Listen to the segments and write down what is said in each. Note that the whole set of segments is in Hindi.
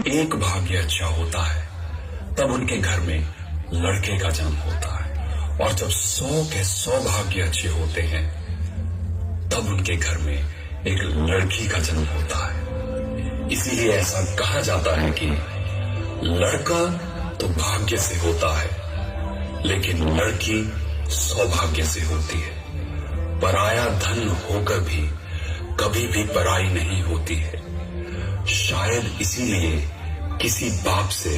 एक भाग्य अच्छा होता है तब उनके घर में लड़के का जन्म होता है, और जब 100 के 100 भाग्य अच्छे होते हैं तब उनके घर में एक लड़की का जन्म होता है। इसीलिए ऐसा कहा जाता है कि लड़का तो भाग्य से होता है लेकिन लड़की सौभाग्य से होती है। पराया धन होकर भी कभी भी पराई नहीं होती है। शायद इसीलिए किसी बाप से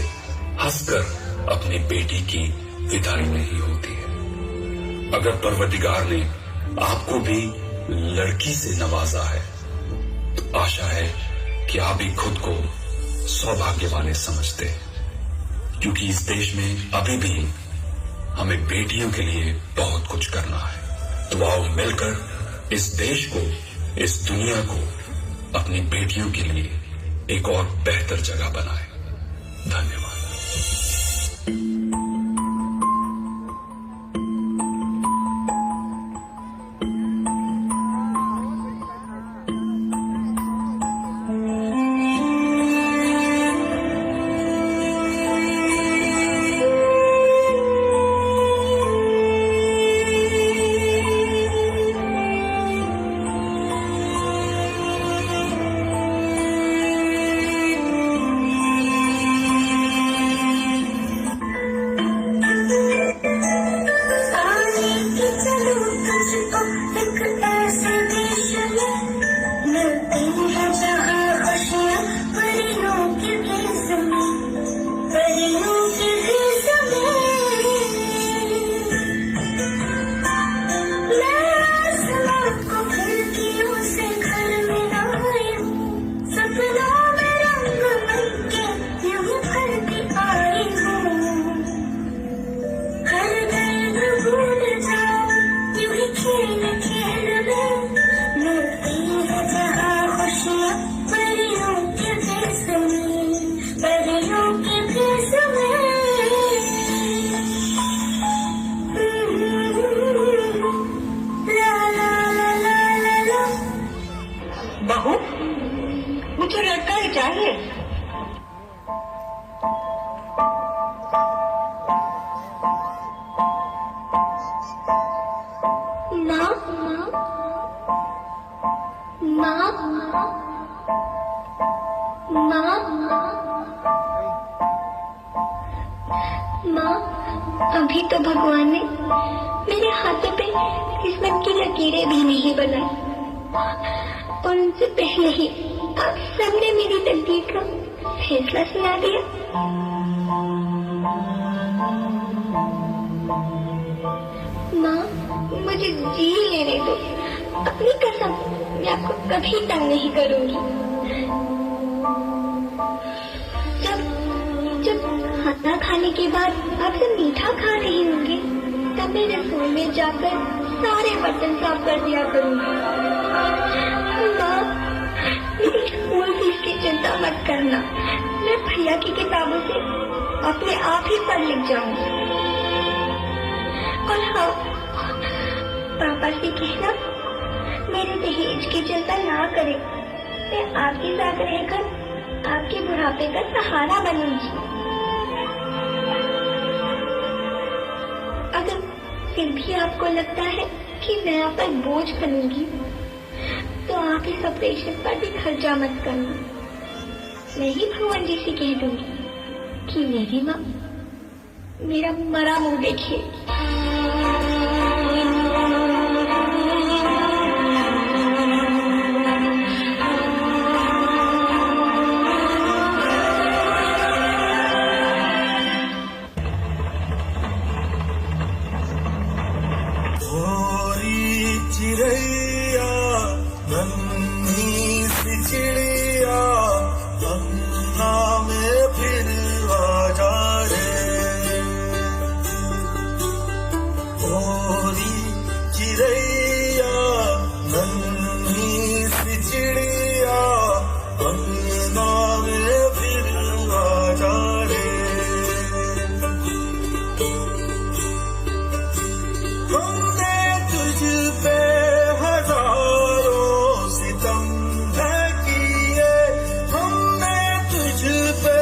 हंसकर अपनी बेटी की विदाई नहीं होती है। अगर परवरदिगार ने आपको भी लड़की से नवाजा है तो आशा है कि आप भी खुद को सौभाग्य वाले समझते हैं, क्योंकि इस देश में अभी भी हमें बेटियों के लिए बहुत कुछ करना है। तो आओ मिलकर इस देश को, इस दुनिया को अपनी बेटियों के लिए एक और बेहतर जगह बनाए। धन्यवाद। बहू, मुझे लड़का ही चाहिए। माँ, माँ, माँ, माँ, अभी तो भगवान ने मेरे हाथों पे किस्मत की लकीरें भी नहीं बनाई, और उनसे पहले ही आप सबने मेरी तकदीर का फैसला सुना दिया। माँ, मुझे जी लेने दो। अपनी कसम, मैं आपको कभी तंग नहीं करूंगी। जब खाना खाने के बाद आप सब मीठा खा रहे होंगे तब मैं रसोई में जाकर सारे बर्तन साफ कर दिया करूंगी। माँ, मेरी स्कूल फीस की चिंता मत करना, मैं भैया की किताबों से अपने आप ही पढ़ लिख जाऊंगी। और हाँ, पापा से कहना मेरे दहेज की चिंता ना करे, मैं आपके साथ रहकर आपके बुढ़ापे का सहारा बनूंगी। अगर फिर भी आपको लगता है कि मैं आप पर बोझ बनूंगी तो आप इस ऑपरेशन पर भी खर्चा मत करना। मैं ही भगवान जी से कह दूंगी कि मेरी माँ मेरा मरा मुंह देखिए। चिड़ैया नन्ही सी चिड़िया अंगना में फिर आ जा रे। गोरी चिड़ैया नन्ही सी चिड़िया अंगना में फिर आ जा रे। हमने तुझ पे हजारों सितम है किए, हमने तुझ पे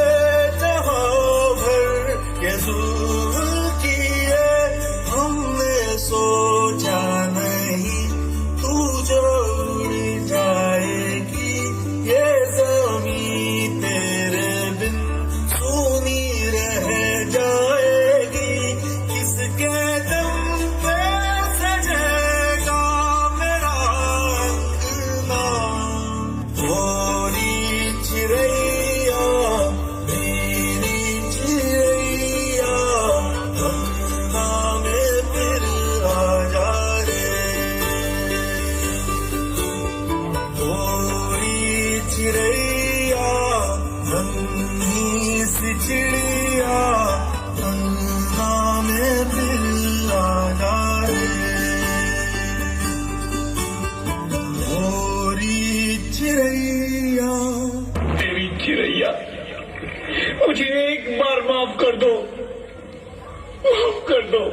नन्ही सी चिड़िया अंगना में दिल आया रे, मोरी चिड़ैया। तेरी चिड़ैया, मुझे एक बार माफ कर दो, माफ कर दो।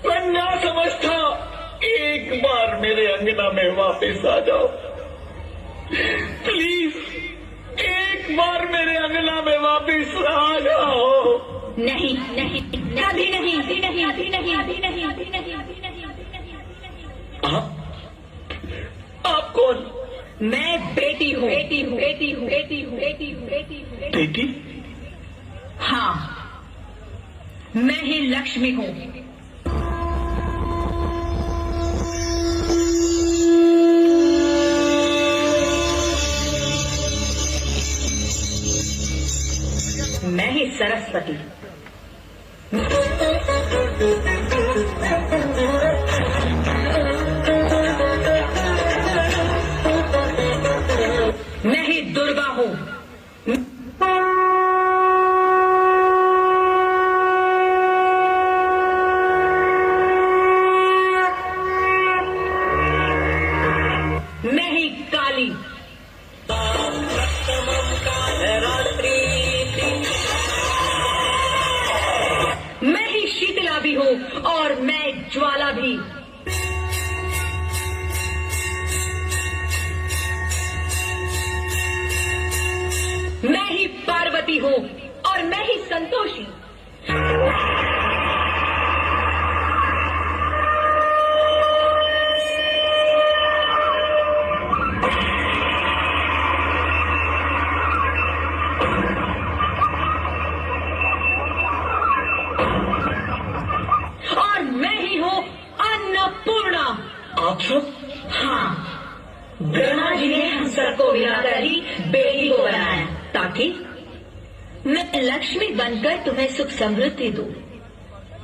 मैं ना समझ था, एक बार मेरे अंगना में वापस आ जाओ प्लीज, एक बार मेरे अंगना में वापस आ जाओ। नहीं नहीं, कभी नहीं, अभी नहीं, अभी नहीं, अभी नहीं, अभी नहीं, अभी नहीं, अभी नहीं। आप कौन? मैं बेटी हूँ, बेटी हूँ, बेटी हूँ, बेटी हूँ, बेटी हूँ, बेटी हूँ। बेटी? हाँ, मैं ही लक्ष्मी हूँ। मैं ही सरस्वती। मैं ही दुर्गा हूँ। मैं ही काली। मैं ही शीतला भी हूँ और मैं ज्वाला भी। मैं ही पार्वती हूँ और मैं ही संतोषी। और मैं ही हूँ अन्नपूर्णा। आप सब? हाँ, ब्रह्मा जी ने हम सबको मिलाकर ही बेटी को बनाया ताकि मैं लक्ष्मी बनकर तुम्हें सुख समृद्धि दूं,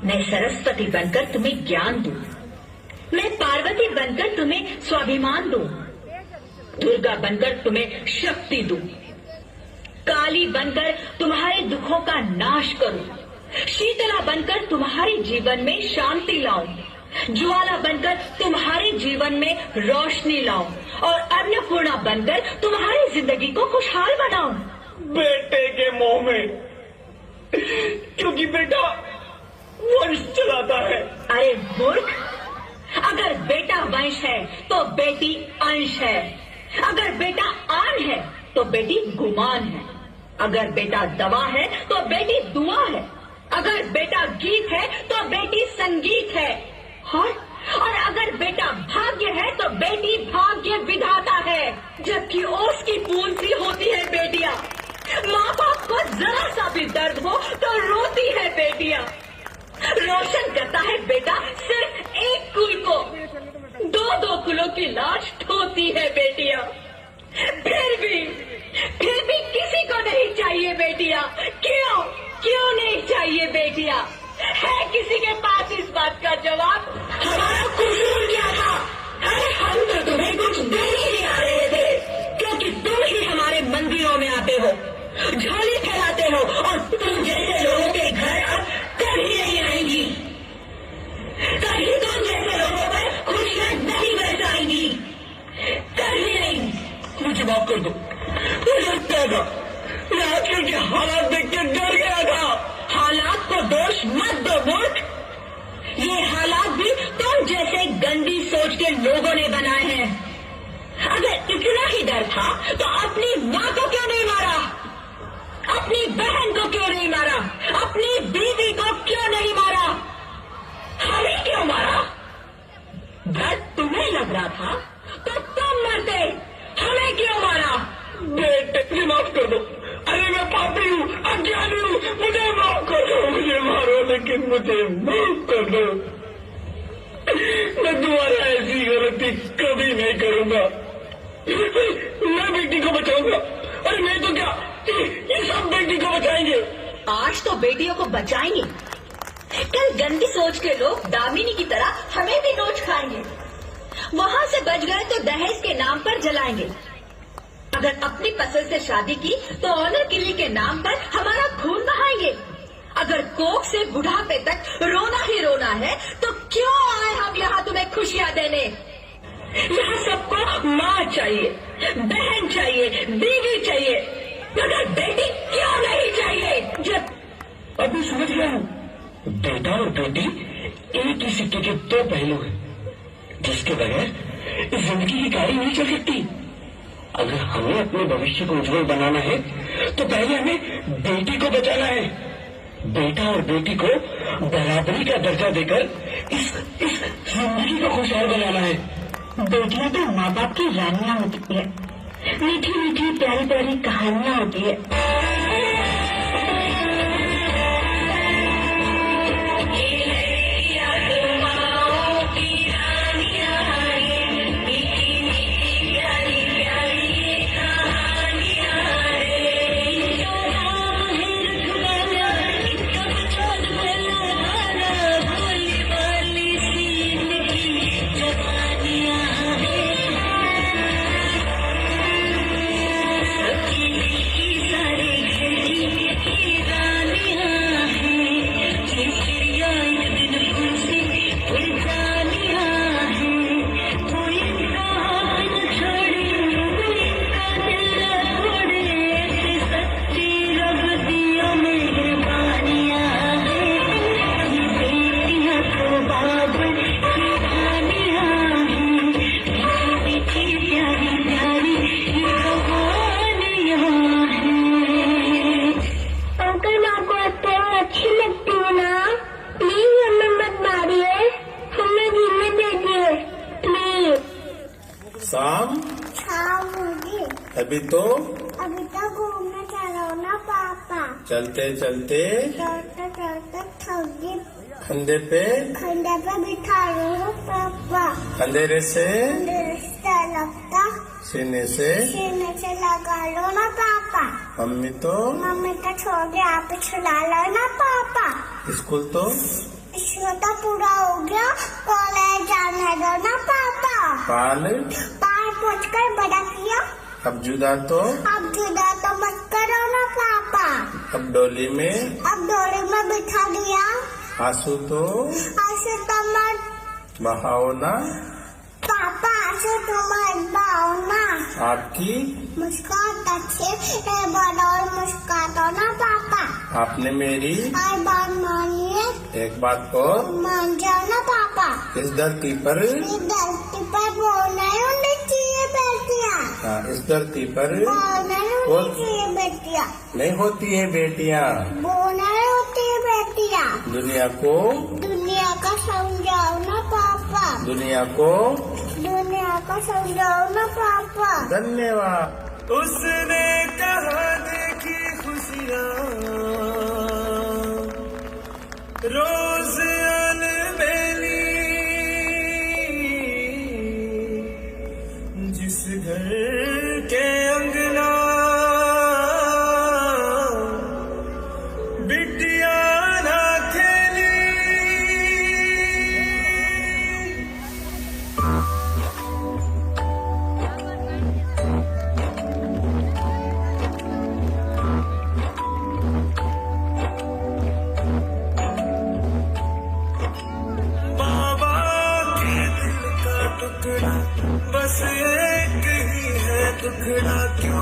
मैं सरस्वती बनकर तुम्हें ज्ञान दूं, मैं पार्वती बनकर तुम्हें स्वाभिमान दूं, दुर्गा बनकर तुम्हें शक्ति दूं, काली बनकर तुम्हारे दुखों का नाश करूं, शीतला बनकर तुम्हारे जीवन में शांति लाऊं, ज्वाला बनकर तुम्हारे जीवन में रोशनी लाऊं और अन्नपूर्णा बनकर तुम्हारी जिंदगी को खुशहाल बनाऊं। बेटे के मुंह में, क्योंकि बेटा वंश चलाता है। अरे मूर्ख, अगर बेटा वंश है तो बेटी अंश है, अगर बेटा आन है तो बेटी गुमान है, अगर बेटा दवा है तो बेटी दुआ है, अगर बेटा गीत है तो बेटी संगीत है, और अगर बेटा भाग्य है तो बेटी भाग्य विधाता है। जबकि ओस की बूंद सी होती है बेटियां, माँ बाप को जरा सा भी दर्द हो तो रोती है बेटियां, रोशन करता है बेटा सिर्फ एक कुल को, दो दो कुलों की लाश ढोती है बेटियां। फिर भी किसी को नहीं चाहिए बेटियां। क्यों नहीं चाहिए बेटियां? है किसी के पास इस बात का जवाब? हमारा कसूर क्या था? अरे हम तो तुम्हें कुछ दे ही नहीं आ रहे थे, क्योंकि तुम ही हमारे मंदिरों में आते हो, झोली फैलाते हो, और तुम जैसे लोगों के घर अब कभी नहीं आएंगी, कभी तुम जैसे लोगों पर खुशियां नहीं बरसाएंगी, कभी नहीं। मुझे माफ कर दो, मुझे क्या था, मैं आजकल के हालात देख के डर गया था। हालात को दोष मत दो मूर्ख, ये हालात भी तुम जैसे गंदी सोच के लोगों ने बनाए हैं। अगर इतना ही डर था तो अपनी माँ को क्यों नहीं मारा, अपनी बहन को क्यों नहीं मारा, अपनी बीवी को क्यों नहीं मारा, हमें क्यों मारा? डर तुम्हें लग रहा था तो तुम मरते, हमें क्यों मारा? बेटे माफ कर दो, अरे मैं पापी हूँ, अज्ञानी हूँ, मुझे माफ कर दो, मुझे मारो लेकिन मुझे माफ कर दो। मैं दोबारा ऐसी गलती कभी नहीं करूँगा, मैं बेटी को बचाऊंगा। अरे मैं तो क्या, ये सब बेटी को बचाएंगे। आज तो बेटियों को बचाएंगे, कल गंदी सोच के लोग दामिनी की तरह हमें भी नोच खाएंगे, वहाँ से बच गए तो दहेज के नाम पर जलाएंगे, अगर अपनी पसंद से शादी की तो ऑनर किलिंग के नाम पर हमारा खून बहाएंगे। अगर कोख से बुढ़ापे तक रोना ही रोना है तो क्यों आए हम यहाँ तुम्हें खुशियाँ देने। यहाँ सबको माँ चाहिए, बहन चाहिए, बीवी चाहिए, मगर बेटी क्यों नहीं चाहिए। जब अभी समझ गया हूँ, बेटा और बेटी एक ही सिक्के के दो पहलू हैं, जिसके बगैर इस जिंदगी की गाड़ी नहीं चल सकती। अगर हमें अपने भविष्य को उज्जवल बनाना है तो पहले हमें बेटी को बचाना है। बेटा और बेटी को बराबरी का दर्जा देकर इस जिंदगी को खुशहाल बनाना है। बेटियां तो माँ बाप की रानियां होती है, मीठी मीठी प्यारी प्यारी कहानियां होती है। शाम अभी तो घूमने चलो ना पापा। चलते चलते चलते चलते थक गई, खंडे पे बिठा लो पापा। अंधेरे से रिश्ता लगता सीने से लगा लो ना पापा। मम्मी तो छोड़ के आप छुड़ा लो ना पापा। स्कूल तो छोटा पूरा हो गया, कॉलेज जाने दो ना पापा। पाल पहुँच कर बड़ा किया, अब जुदा तो मत करो ना पापा। अब डोली में बिठा दिया, आंसू तो मत बहाओ ना पापा, मत बाओ ना। आपकी मुस्कान अच्छे बदौर मुस्कातो ना पापा। आपने मेरी बात मानिए, एक बात को मान जाओ ना पापा। इस धरती पर बोलना होनी चाहिए बेटियाँ, इस धरती पर बोलना होनी चाहिए बेटियाँ, नहीं होती है बेटियाँ। बोलना होती है बेटियाँ। दुनिया का समझाओ ना पापा। दुनिया को समझाओ ना पापा। धन्यवाद। उसने कहा देखी खुशियाँ रोज अनबेली, जिस घर के अंगना बिटिया ना खेली। बस एक ही है टुकड़ा, क्यों